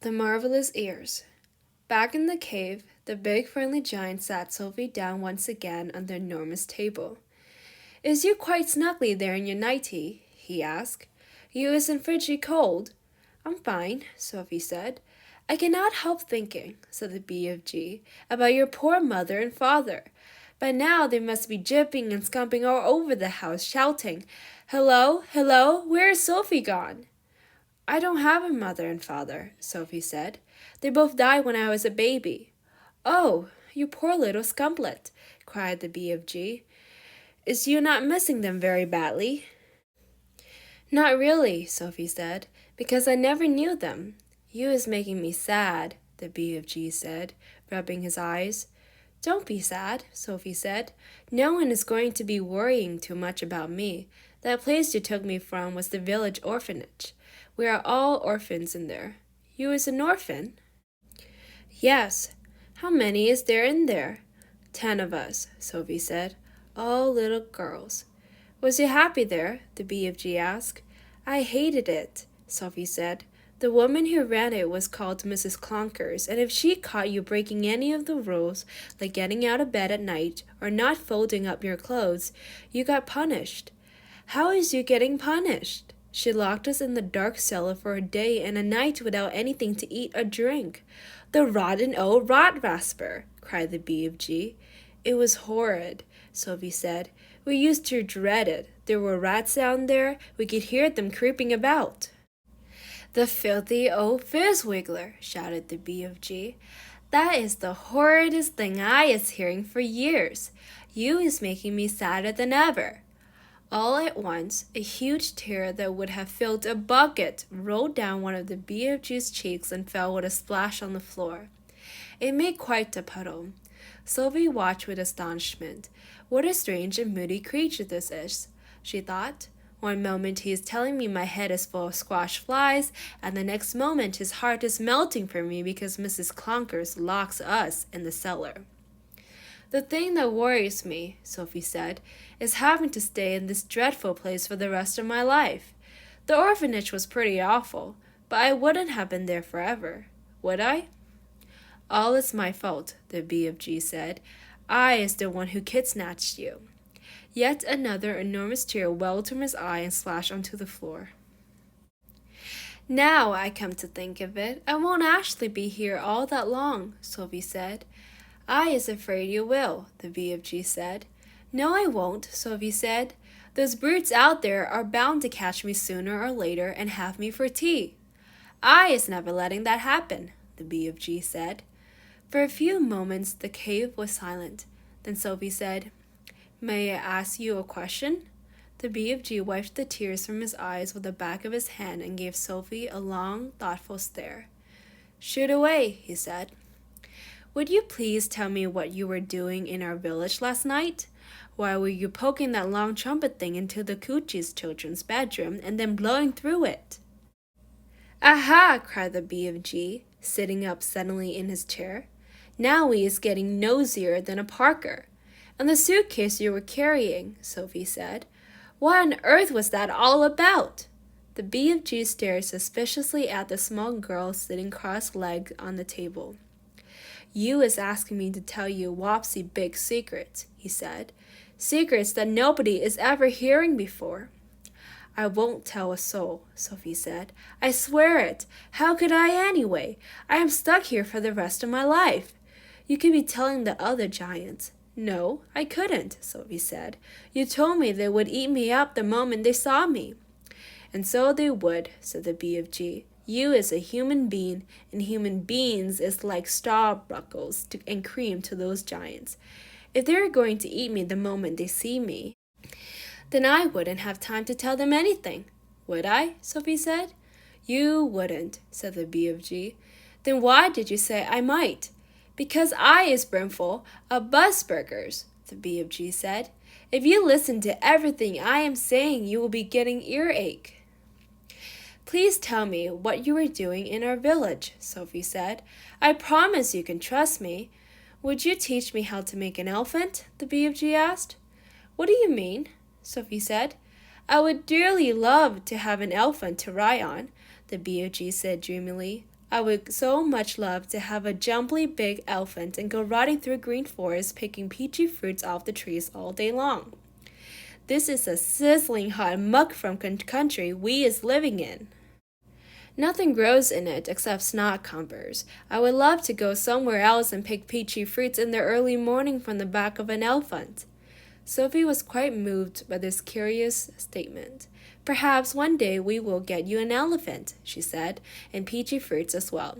The marvellous ears. Back in the cave, the big friendly giant sat Sophie down once again on the enormous table. Is you quite snugly there in your nightie? He asked. You isn't frigid cold? I'm fine, Sophie said. I cannot help thinking, said the BFG, about your poor mother and father. By now they must be jipping and scumping all over the house, shouting, Hello, hello, where is Sophie gone? I don't have a mother and father, Sophie said. They both died when I was a baby. Oh, you poor little scumplet, cried the BFG. Is you not missing them very badly? Not really, Sophie said, because I never knew them. You is making me sad, the BFG said, rubbing his eyes. Don't be sad, Sophie said. No one is going to be worrying too much about me. That place you took me from was the village orphanage. We are all orphans in there. You is an orphan? Yes. How many is there in there? 10 of us, Sophie said. All little girls. Was you happy there? The BFG asked. I hated it, Sophie said. The woman who ran it was called Mrs. Clonkers, and if she caught you breaking any of the rules, like getting out of bed at night or not folding up your clothes, you got punished. How is you getting punished? She locked us in the dark cellar for a day and a night without anything to eat or drink. The rotten old rat rasper, cried the BFG. It was horrid, Sophie said. We used to dread it. There were rats down there. We could hear them creeping about. The filthy old fizzwiggler, shouted the BFG. That is the horridest thing I is hearing for years. You is making me sadder than ever. All at once, a huge tear that would have filled a bucket rolled down one of the BFG's cheeks and fell with a splash on the floor. It made quite a puddle. Sylvie watched with astonishment. What a strange and moody creature this is, she thought. One moment he is telling me my head is full of squash flies, and the next moment his heart is melting for me because Mrs. Clonkers locks us in the cellar. The thing that worries me, Sophie said, is having to stay in this dreadful place for the rest of my life. The orphanage was pretty awful, but I wouldn't have been there forever, would I? All is my fault, the BFG said. I is the one who kid-snatched you. Yet another enormous tear welled from his eye and splashed onto the floor. Now I come to think of it, I won't actually be here all that long, Sophie said. I is afraid you will, the BFG said. No, I won't, Sophie said. Those brutes out there are bound to catch me sooner or later and have me for tea. I is never letting that happen, the BFG said. For a few moments the cave was silent. Then Sophie said, May I ask you a question? The BFG wiped the tears from his eyes with the back of his hand and gave Sophie a long, thoughtful stare. Shoot away, he said. Would you please tell me what you were doing in our village last night? Why were you poking that long trumpet thing into the Coochie's children's bedroom and then blowing through it? Aha! Cried the BFG, sitting up suddenly in his chair. Now he is getting nosier than a Parker. And the suitcase you were carrying, Sophie said. What on earth was that all about? The BFG stared suspiciously at the small girl sitting cross-legged on the table. You is asking me to tell you wopsy big secrets, he said. Secrets that nobody is ever hearing before. I won't tell a soul, Sophie said. I swear it. How could I anyway? I am stuck here for the rest of my life. You could be telling the other giants. No, I couldn't, Sophie said. You told me they would eat me up the moment they saw me. And so they would, said the BFG. You is a human being, and human beings is like strawbuckles and cream to those giants. If they are going to eat me the moment they see me, then I wouldn't have time to tell them anything. Would I? Sophie said. You wouldn't, said the BFG. Then why did you say I might? Because I is brimful of buzzburgers, the BFG said. If you listen to everything I am saying, you will be getting earache. Please tell me what you were doing in our village, Sophie said. I promise you can trust me. Would you teach me how to make an elephant? The BFG asked. What do you mean? Sophie said. I would dearly love to have an elephant to ride on, the BFG said dreamily. I would so much love to have a jumbly big elephant and go riding through green forests picking peachy fruits off the trees all day long. This is a sizzling hot mug from country we is living in. Nothing grows in it except snot cumbers. I would love to go somewhere else and pick peachy fruits in the early morning from the back of an elephant. Sophie was quite moved by this curious statement. Perhaps one day we will get you an elephant, she said, and peachy fruits as well.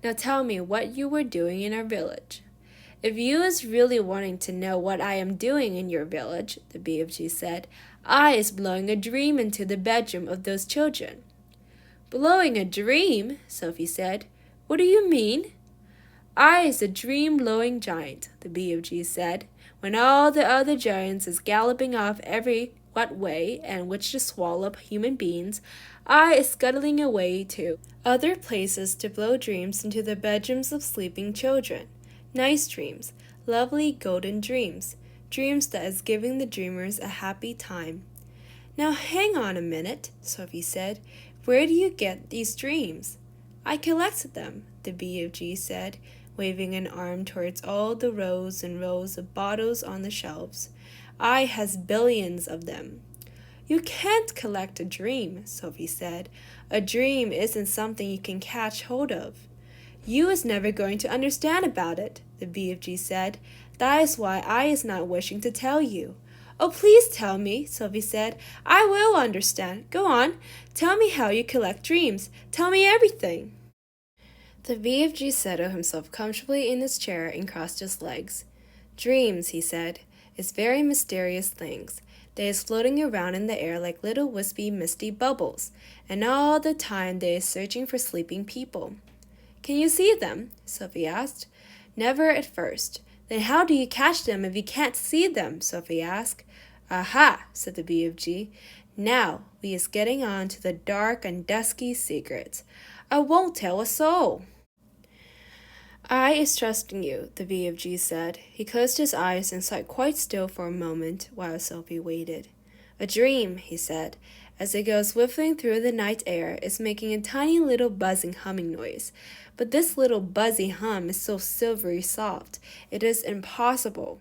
Now tell me what you were doing in our village. If you is really wanting to know what I am doing in your village, the BFG said, I is blowing a dream into the bedroom of those children. Blowing a dream? Sophie said. What do you mean? I is a dream-blowing giant, the BFG said. When all the other giants is galloping off every what way and which to swallow up human beings, I is scuttling away to other places to blow dreams into the bedrooms of sleeping children. Nice dreams, lovely golden dreams, dreams that is giving the dreamers a happy time. Now hang on a minute, Sophie said. Where do you get these dreams? I collected them, the BFG said, waving an arm towards all the rows and rows of bottles on the shelves. I has billions of them. You can't collect a dream, Sophie said. A dream isn't something you can catch hold of. You is never going to understand about it, the BFG said. That is why I is not wishing to tell you. Oh, please tell me, Sophie said. I will understand. Go on. Tell me how you collect dreams. Tell me everything. The BFG settled himself comfortably in his chair and crossed his legs. Dreams, he said, is very mysterious things. They is floating around in the air like little wispy, misty bubbles, and all the time they is searching for sleeping people. Can you see them? Sophie asked. Never at first. Then how do you catch them if you can't see them? Sophie asked. Aha, said the BFG. Now we is getting on to the dark and dusky secrets. I won't tell a soul. I is trusting you, the BFG said. He closed his eyes and sat quite still for a moment while Sophie waited. A dream, he said, as it goes whiffling through the night air, is making a tiny little buzzing humming noise. But this little buzzy hum is so silvery soft, it is impossible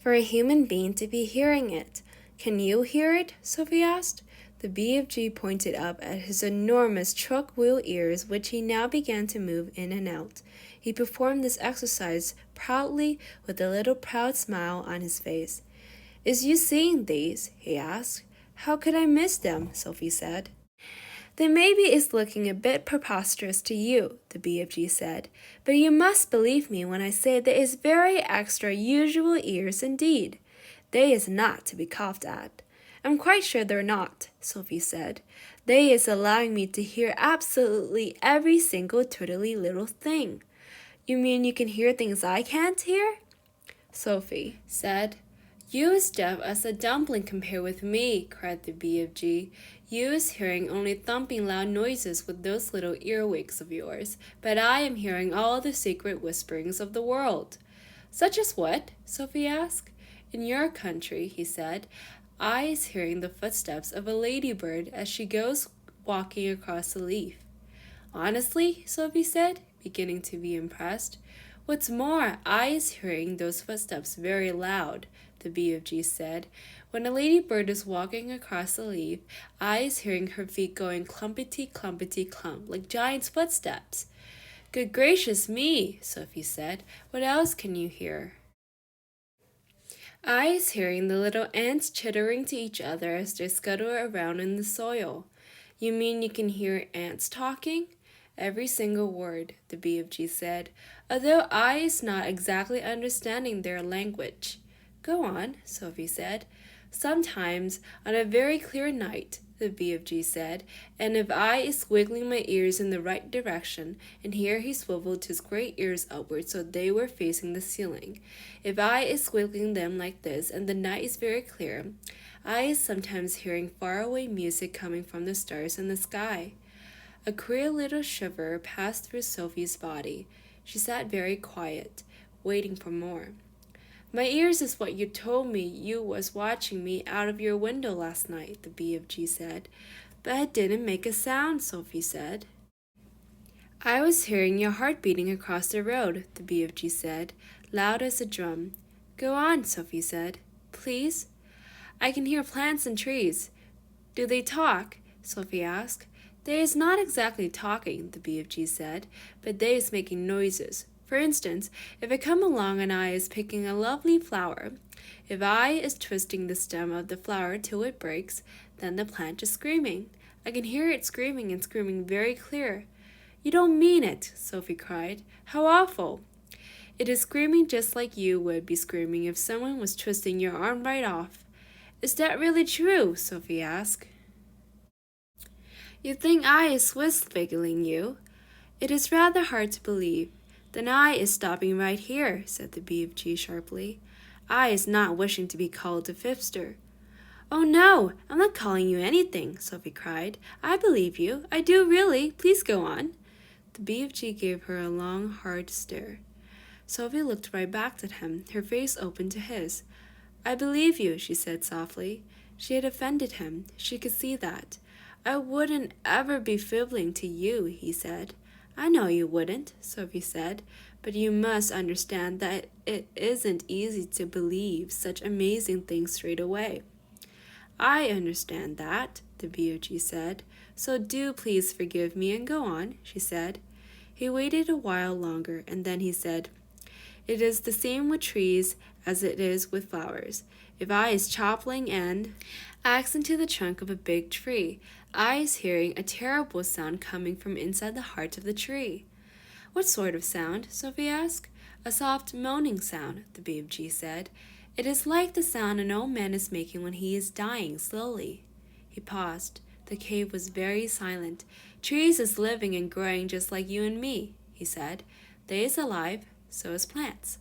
for a human being to be hearing it. Can you hear it? Sophie asked. The BFG pointed up at his enormous truck wheel ears, which he now began to move in and out. He performed this exercise proudly with a little proud smile on his face. Is you seeing these? He asked. How could I miss them? Sophie said. Then maybe it's looking a bit preposterous to you, the BFG said, but you must believe me when I say there is very extra usual ears indeed. They is not to be coughed at. I'm quite sure they're not, Sophie said. They is allowing me to hear absolutely every single twiddly little thing. You mean you can hear things I can't hear? Sophie said. You is deaf as a dumpling compared with me, cried the BFG. You is hearing only thumping loud noises with those little earwigs of yours, but I am hearing all the secret whisperings of the world. Such as what? Sophie asked. In your country, he said, I is hearing the footsteps of a ladybird as she goes walking across a leaf. Honestly, Sophie said, beginning to be impressed. What's more, I is hearing those footsteps very loud, the BFG said. When a ladybird is walking across a leaf, I is hearing her feet going clumpety, clumpety, clump, like giant's footsteps. Good gracious me, Sophie said. What else can you hear? I is hearing the little ants chittering to each other as they scuttle around in the soil. You mean you can hear ants talking? Every single word, the BFG said, although I is not exactly understanding their language. Go on, Sophie said. Sometimes, on a very clear night, the BFG said, and if I is wiggling my ears in the right direction, and here he swiveled his great ears upward so they were facing the ceiling. If I is wiggling them like this, and the night is very clear, I is sometimes hearing faraway music coming from the stars in the sky. A queer little shiver passed through Sophie's body. She sat very quiet, waiting for more. My ears is what you told me you was watching me out of your window last night, the BFG said. But I didn't make a sound, Sophie said. I was hearing your heart beating across the road, the BFG said, loud as a drum. Go on, Sophie said. Please? I can hear plants and trees. Do they talk? Sophie asked. They is not exactly talking, the BFG said, but they is making noises. For instance, if I come along and I is picking a lovely flower, if I is twisting the stem of the flower till it breaks, then the plant is screaming. I can hear it screaming and screaming very clear. You don't mean it, Sophie cried. How awful! It is screaming just like you would be screaming if someone was twisting your arm right off. Is that really true? Sophie asked. You think I is Swiss-figgling you? It is rather hard to believe. Then I is stopping right here, said the BFG sharply. I is not wishing to be called a fibster. Oh no, I'm not calling you anything, Sophie cried. I believe you. I do really. Please go on. The BFG gave her a long, hard stare. Sophie looked right back at him, her face open to his. I believe you, she said softly. She had offended him. She could see that. I wouldn't ever be fibbling to you, he said. I know you wouldn't, Sophie said, but you must understand that it isn't easy to believe such amazing things straight away. I understand that, the BFG said, so do please forgive me and go on, she said. He waited a while longer, and then he said, It is the same with trees as it is with flowers. If I is chopping and axe into the trunk of a big tree, I is hearing a terrible sound coming from inside the heart of the tree. What sort of sound? Sophie asked. A soft moaning sound, the BFG said. It is like the sound an old man is making when he is dying slowly. He paused. The cave was very silent. Trees is living and growing just like you and me, he said. They is alive, so is plants.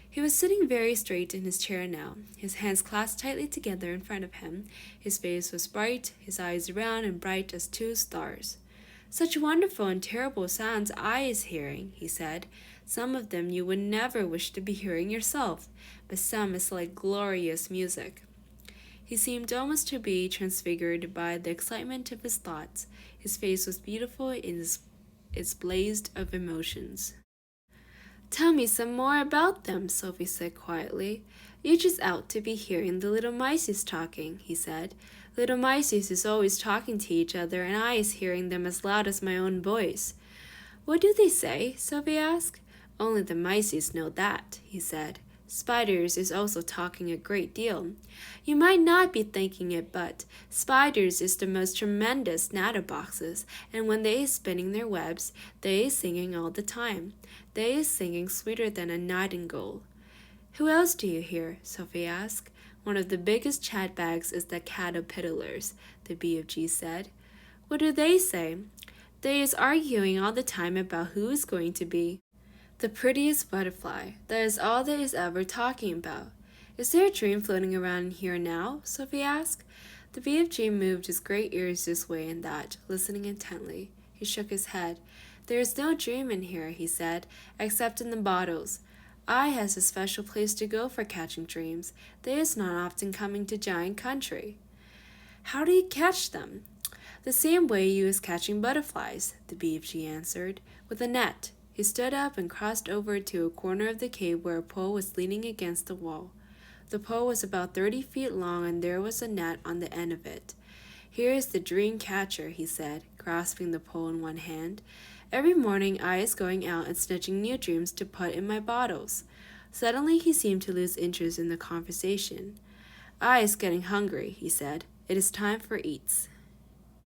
He was sitting very straight in his chair now, his hands clasped tightly together in front of him. His face was bright, his eyes round and bright as two stars. Such wonderful and terrible sounds I is hearing, he said. Some of them you would never wish to be hearing yourself, but some is like glorious music. He seemed almost to be transfigured by the excitement of his thoughts. His face was beautiful in its blaze of emotions. Tell me some more about them, Sophie said quietly. You just ought to be hearing the little mices talking, he said. Little mices is always talking to each other, and I is hearing them as loud as my own voice. What do they say? Sophie asked. Only the mices know that, he said. Spiders is also talking a great deal. You might not be thinking it, but spiders is the most tremendous natterboxes, and when they is spinning their webs, they is singing all the time. They is singing sweeter than a nightingale. Who else do you hear? Sophie asked. One of the biggest chatbags is the caterpillars, the BFG said. What do they say? They is arguing all the time about who is going to be the prettiest butterfly. That is all they is ever talking about. Is there a dream floating around in here now? Sophie asked. The BFG moved his great ears this way and that, listening intently. He shook his head. There is no dream in here, he said, except in the bottles. I has a special place to go for catching dreams. They is not often coming to giant country. How do you catch them? The same way you is catching butterflies, the BFG answered, with a net. He stood up and crossed over to a corner of the cave where a pole was leaning against the wall. The pole was about 30 feet long, and there was a net on the end of it. Here is the dream catcher, he said, grasping the pole in one hand. Every morning I is going out and snatching new dreams to put in my bottles. Suddenly he seemed to lose interest in the conversation. I is getting hungry, he said. It is time for eats.